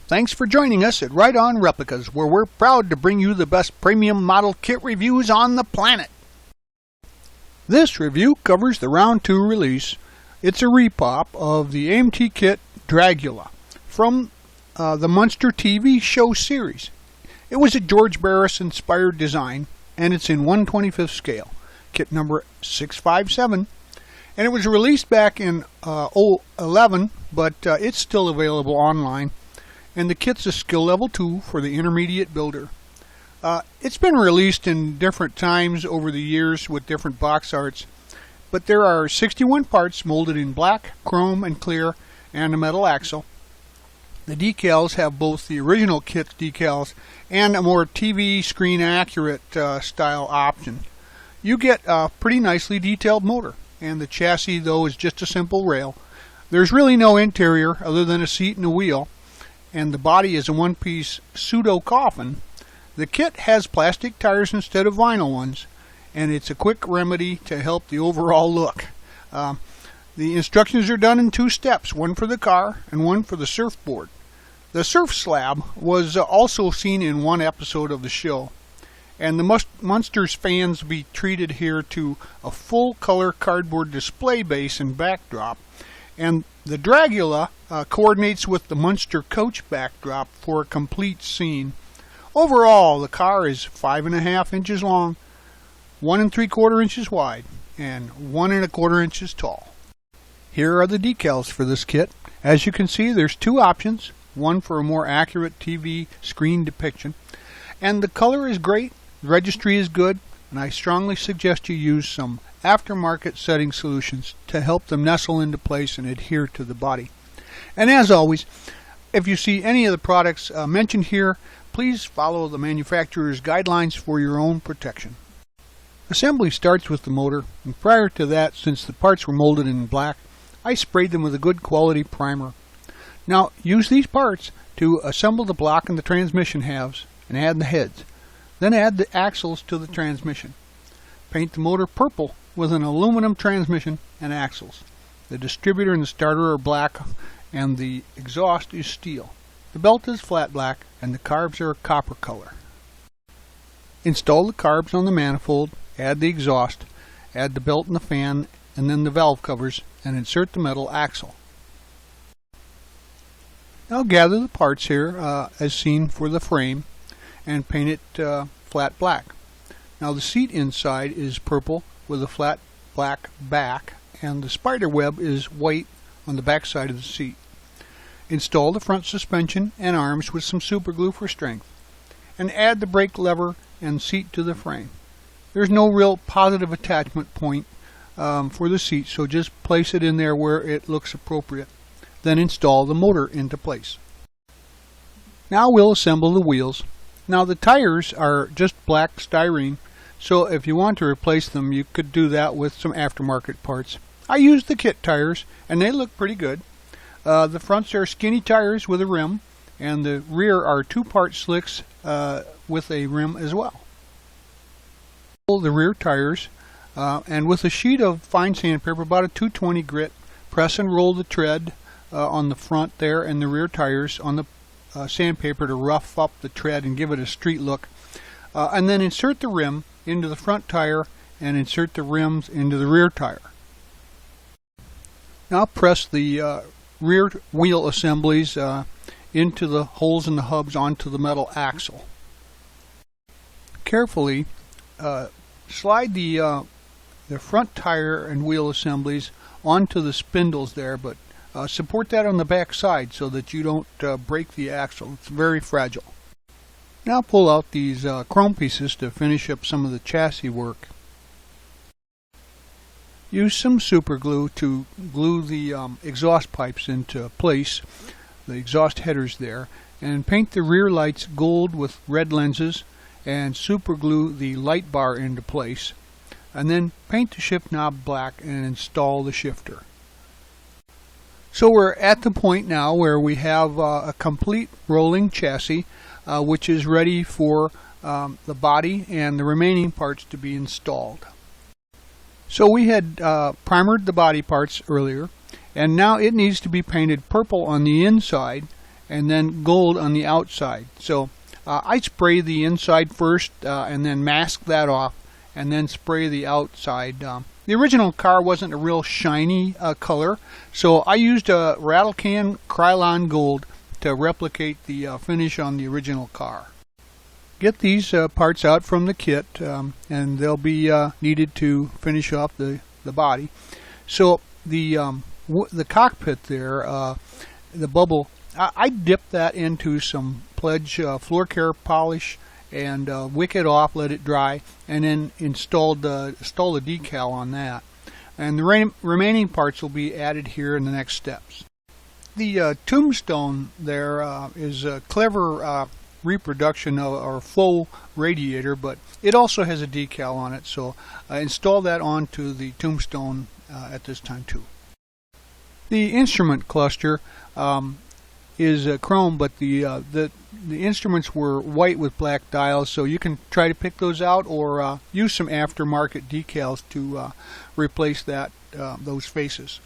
Thanks for joining us at Right On Replicas, where we're proud to bring you the best premium model kit reviews on the planet. This review covers the Round 2 release. It's a repop of the AMT kit Dragula from the Munster TV show series. It was a George Barris-inspired design, and it's in 1/25th scale, kit number 657. And it was released back in 2011, but it's still available online. And the kit's a skill level 2 for the intermediate builder. It's been released in different times over the years with different box arts, but there are 61 parts molded in black, chrome, and clear, and a metal axle. The decals have both the original kit's decals and a more TV screen accurate style option. You get a pretty nicely detailed motor, and the chassis though is just a simple rail. There's really no interior other than a seat and a wheel, and the body is a one-piece pseudo coffin. The kit has plastic tires instead of vinyl ones, and it's a quick remedy to help the overall look. The instructions are done in 2 steps, one for the car and one for the surfboard. The surf slab was also seen in one episode of the show, and the Munster's fans be treated here to a full-color cardboard display base and backdrop, and the Dragula coordinates with the Munster coach backdrop for a complete scene. Overall, the car is 5.5 inches long, 1 3/4 inches wide, and 1 1/4 inches tall. Here are the decals for this kit. As you can see, there's 2 options, one for a more accurate TV screen depiction, and the color is great, the registry is good, and I strongly suggest you use some aftermarket setting solutions to help them nestle into place and adhere to the body. And as always, if you see any of the products mentioned here, please follow the manufacturer's guidelines for your own protection. Assembly starts with the motor, and prior to that, since the parts were molded in black, I sprayed them with a good quality primer. Now use these parts to assemble the block and the transmission halves and add the heads. Then add the axles to the transmission. Paint the motor purple with an aluminum transmission and axles. The distributor and the starter are black, and the exhaust is steel. The belt is flat black, and the carbs are a copper color. Install the carbs on the manifold, add the exhaust, add the belt and the fan, and then the valve covers, and insert the metal axle. Now gather the parts here as seen for the frame and paint it flat black. Now the seat inside is purple with a flat black back, and the spider web is white on the back side of the seat. Install the front suspension and arms with some super glue for strength, and add the brake lever and seat to the frame. There's no real positive attachment point for the seat, so just place it in there where it looks appropriate. Then install the motor into place. Now we'll assemble the wheels. Now the tires are just black styrene, so if you want to replace them, you could do that with some aftermarket parts. I used the kit tires, and they look pretty good. The fronts are skinny tires with a rim, and the rear are 2-part slicks with a rim as well. Pull the rear tires, and with a sheet of fine sandpaper, about a 220 grit, press and roll the tread on the front there and the rear tires on the sandpaper to rough up the tread and give it a street look. And then insert the rim into the front tire and insert the rims into the rear tire. Now press the rear wheel assemblies into the holes in the hubs onto the metal axle. Carefully slide the front tire and wheel assemblies onto the spindles there, but support that on the back side so that you don't break the axle. It's very fragile. Now pull out these chrome pieces to finish up some of the chassis work. Use some super glue to glue the exhaust pipes into place, the exhaust headers there, and paint the rear lights gold with red lenses and super glue the light bar into place, and then paint the shift knob black and install the shifter. So we're at the point now where we have a complete rolling chassis which is ready for the body and the remaining parts to be installed. So we had primered the body parts earlier, and now it needs to be painted purple on the inside and then gold on the outside. So I spray the inside first and then mask that off, and then spray the outside. The original car wasn't a real shiny color, so I used a rattle can Krylon gold to replicate the finish on the original car. Get these parts out from the kit, and they'll be needed to finish off the body. So the cockpit there, the bubble, I dipped that into some Pledge floor care polish and wick it off, let it dry, and then install the decal on that. And the remaining parts will be added here in the next steps. The tombstone there is a clever reproduction of our faux radiator, but it also has a decal on it, so install that onto the tombstone at this time too. The instrument cluster is chrome, but the instruments were white with black dials, so you can try to pick those out or use some aftermarket decals to replace those faces.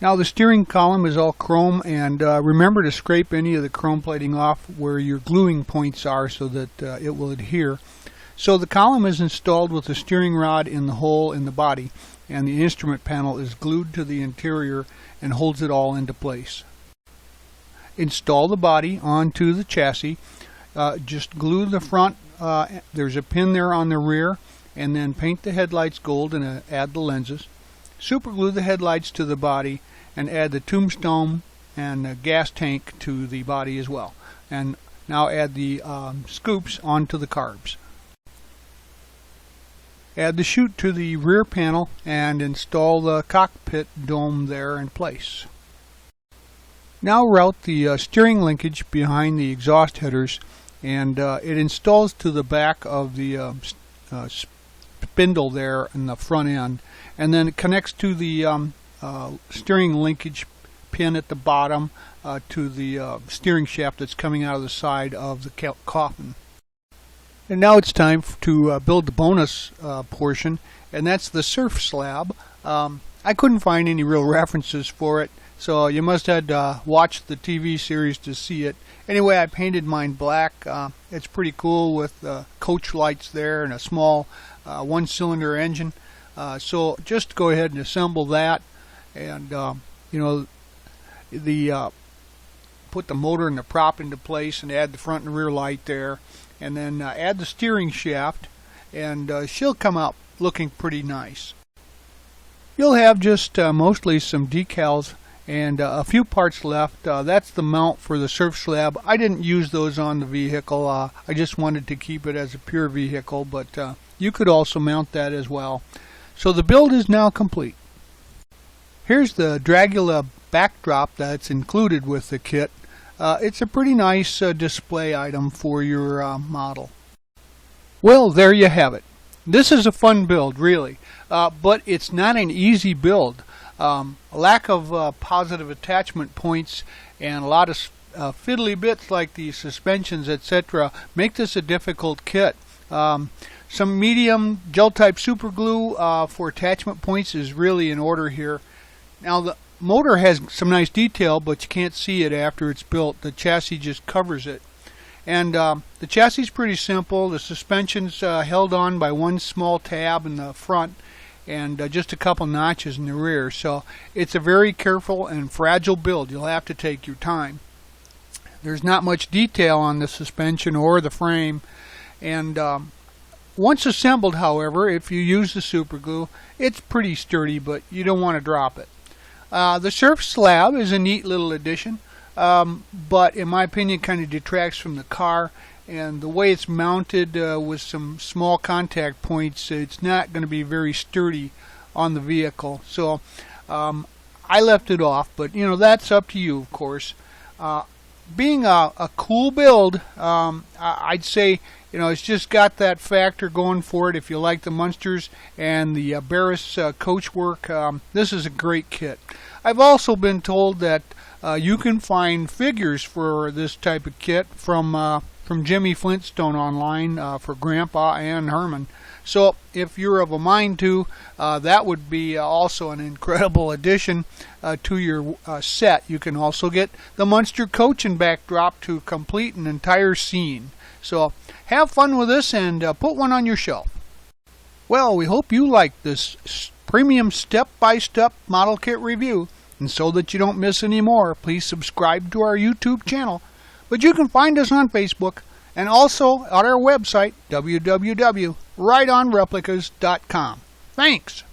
Now the steering column is all chrome, and remember to scrape any of the chrome plating off where your gluing points are so that it will adhere. So the column is installed with the steering rod in the hole in the body, and the instrument panel is glued to the interior and holds it all into place. Install the body onto the chassis. Just glue the front. There's a pin there on the rear, and then paint the headlights gold and add the lenses. Super glue the headlights to the body and add the tombstone and a gas tank to the body as well. And now add the scoops onto the carbs. Add the chute to the rear panel and install the cockpit dome there in place. Now route the steering linkage behind the exhaust headers, and it installs to the back of the spindle there in the front end, and then it connects to the steering linkage pin at the bottom to the steering shaft that's coming out of the side of the coffin. And now it's time to build the bonus portion, and that's the surf slab. I couldn't find any real references for it, so you must have watched the TV series to see it. Anyway, I painted mine black. It's pretty cool with coach lights there and a small one-cylinder engine. So just go ahead and assemble that, and put the motor and the prop into place, and add the front and rear light there, and then add the steering shaft, and she'll come out looking pretty nice. You'll have just mostly some decals and a few parts left. That's the mount for the surf slab. I didn't use those on the vehicle. I just wanted to keep it as a pure vehicle, but you could also mount that as well. So the build is now complete. Here's the Dragula backdrop that's included with the kit. It's a pretty nice display item for your model. Well, there you have it. This is a fun build, really, but it's not an easy build. A lack of positive attachment points and a lot of fiddly bits like the suspensions, etc., make this a difficult kit. Some medium gel type super glue for attachment points is really in order here. Now the motor has some nice detail, but you can't see it after it's built. The chassis just covers it. And the chassis is pretty simple. The suspension's held on by one small tab in the front and just a couple notches in the rear. So it's a very careful and fragile build. You'll have to take your time. There's not much detail on the suspension or the frame, and once assembled, however, if you use the super glue, it's pretty sturdy, but you don't want to drop it. The surf slab is a neat little addition, but in my opinion kind of detracts from the car, and the way it's mounted with some small contact points, it's not going to be very sturdy on the vehicle. So I left it off, but that's up to you, of course. Being a cool build, I'd say it's just got that factor going for it. If you like the Munsters and the Barris coach work, this is a great kit. I've also been told that you can find figures for this type of kit from Jimmy Flintstone online for Grandpa and Herman. So if you're of a mind to, that would be also an incredible addition to your set. You can also get the Munster coaching backdrop to complete an entire scene. So have fun with this and put one on your shelf. Well, we hope you like this premium step-by-step model kit review. And so that you don't miss any more, please subscribe to our YouTube channel. But you can find us on Facebook and also at our website, www.rightonreplicas.com. Thanks!